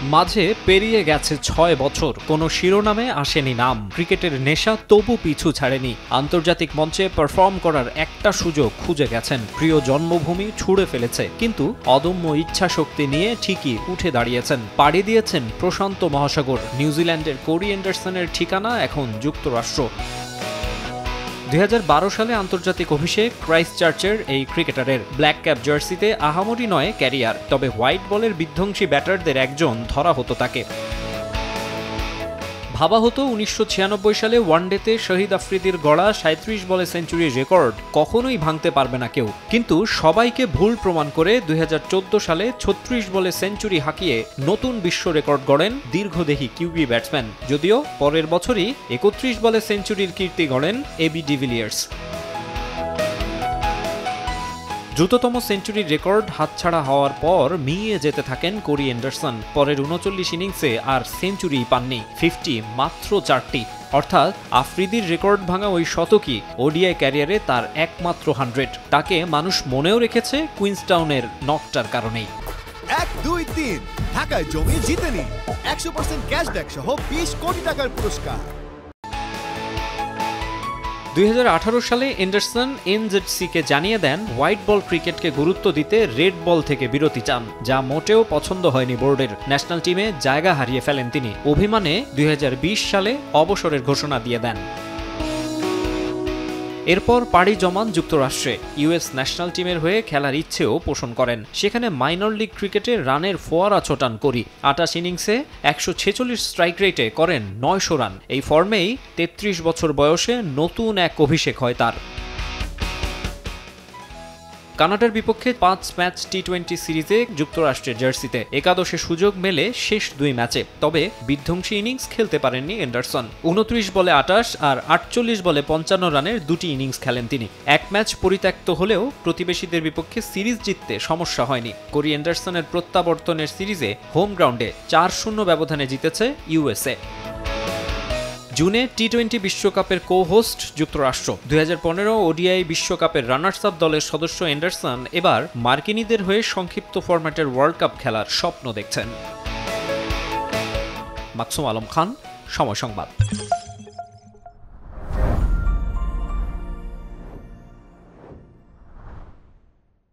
মাঝে পেরিয়ে গেছে ৬ বছর, কোনো শিরোনামে আসেনি নাম। ক্রিকেটের নেশা তবু পিছু ছাড়েনি। আন্তর্জাতিক মঞ্চে পারফর্ম করার একটা সুযোগ খুঁজে গেছেন। প্রিয় জন্মভূমি ছুঁড়ে ফেলেছে, কিন্তু অদম্য ইচ্ছাশক্তি নিয়ে ঠিকই উঠে দাঁড়িয়েছেন। পাড়ি দিয়েছেন প্রশান্ত মহাসাগর। নিউজিল্যান্ডের কোরি অ্যান্ডারসনের ঠিকানা এখন যুক্তরাষ্ট্র। ২০১২ সালে আন্তর্জাতিক অভিষেক ক্রাইস্টচার্চের এই ক্রিকেটারের। ব্ল্যাক ক্যাপ জার্সিতে আহামরি নয় ক্যারিয়ার, তবে হোয়াইট বলের বিধ্বংসী ব্যাটারদের একজন ধরা হতো তাকে। ভাবা হতো ১৯৯৬ সালে ওয়ানডেতে শহীদ আফ্রিদির গড়া ৩৭ বলে সেঞ্চুরির রেকর্ড কখনোই ভাঙতে পারবে না কেউ, কিন্তু সবাইকে ভুল প্রমাণ করে ২০১৪ সালে ৩৬ বলে সেঞ্চুরি হাঁকিয়ে নতুন বিশ্ব রেকর্ড গড়েন দীর্ঘদেহী কিউবি ব্যাটসম্যান। যদিও পরের বছরই ৩১ বলে সেঞ্চুরির কীর্তি গড়েন এবি ডিভিলিয়ার্স। দ্রুততম সেঞ্চুরির রেকর্ড হাতছাড়া হওয়ার পর মিইয়ে যেতে থাকেন কোরি অ্যান্ডারসন। পরের ৩৯ ইনিংসে আর সেঞ্চুরি পাননি, 50 মাত্র ৪টি। অর্থাৎ আফ্রিদির রেকর্ড ভাঙা ওই শতকই ওডিআই ক্যারিয়ারে তার একমাত্র 100। তাকে মানুষ মনেও রেখেছে কুইন্সটাউনের নকটার কারণেই। ১-২-৩ ঢাকায় জমি জিতে নিন ১০০% ক্যাশব্যাক সহ ২০ কোটি টাকার পুরস্কার। ২০১৮ সালে অ্যান্ডারসন এনজেডসিকে জানিয়ে দেন হোয়াইট বল ক্রিকেটকে গুরুত্ব দিতে রেড বল থেকে বিরতি চান, যা মোটেও পছন্দ হয়নি বোর্ডের। ন্যাশনাল টিমে জায়গা হারিয়ে ফেলেন তিনি। অভিমানে ২০২০ সালে অবসরের ঘোষণা দিয়ে দেন। এরপর পাড়ি জমান যুক্তরাষ্ট্রে। ইউএস ন্যাশনাল টিমের হয়ে খেলার ইচ্ছেও পোষণ করেন। সেখানে মাইনর লিগ ক্রিকেটে রানের ফোয়ারা ছোটান কোরি। ২৮ ইনিংসে ১৪৬ স্ট্রাইক রেটে করেন ৯০০ রান। এই ফর্মেই ৩৩ বছর বয়সে নতুন এক অভিষেক হয় তার। কানাডার বিপক্ষে ৫ ম্যাচ টি-২০ সিরিজে যুক্তরাষ্ট্রের জার্সিতে একাদশে সুযোগ মেলে শেষ ২ ম্যাচে। তবে বিধ্বংসী ইনিংস খেলতে পারেননি অ্যান্ডারসন। ২৯ বলে ২৮ আর ৪৮ বলে ৫৫ রানের দুটি ইনিংস খেলেন তিনি। এক ম্যাচ পরিত্যক্ত হলেও প্রতিবেশীদের বিপক্ষে সিরিজ জিততে সমস্যা হয়নি। কোরি অ্যান্ডারসনের প্রত্যাবর্তনের সিরিজে হোম গ্রাউন্ডে ৪-০ ব্যবধানে জিতেছে ইউএসএ। জুনে টি-২০ বিশ্বকাপের কো-হোস্ট যুক্তরাষ্ট্র। ২০১৫ ওডিআই বিশ্বকাপের রানার্স আপ দলের সদস্য অ্যান্ডারসন এবার মার্কিনীদের হয়ে সংক্ষিপ্ত ফরম্যাটের ওয়ার্ল্ড কাপ খেলার স্বপ্ন দেখছেন। মাকসুম আলম খান, সময় সংবাদ।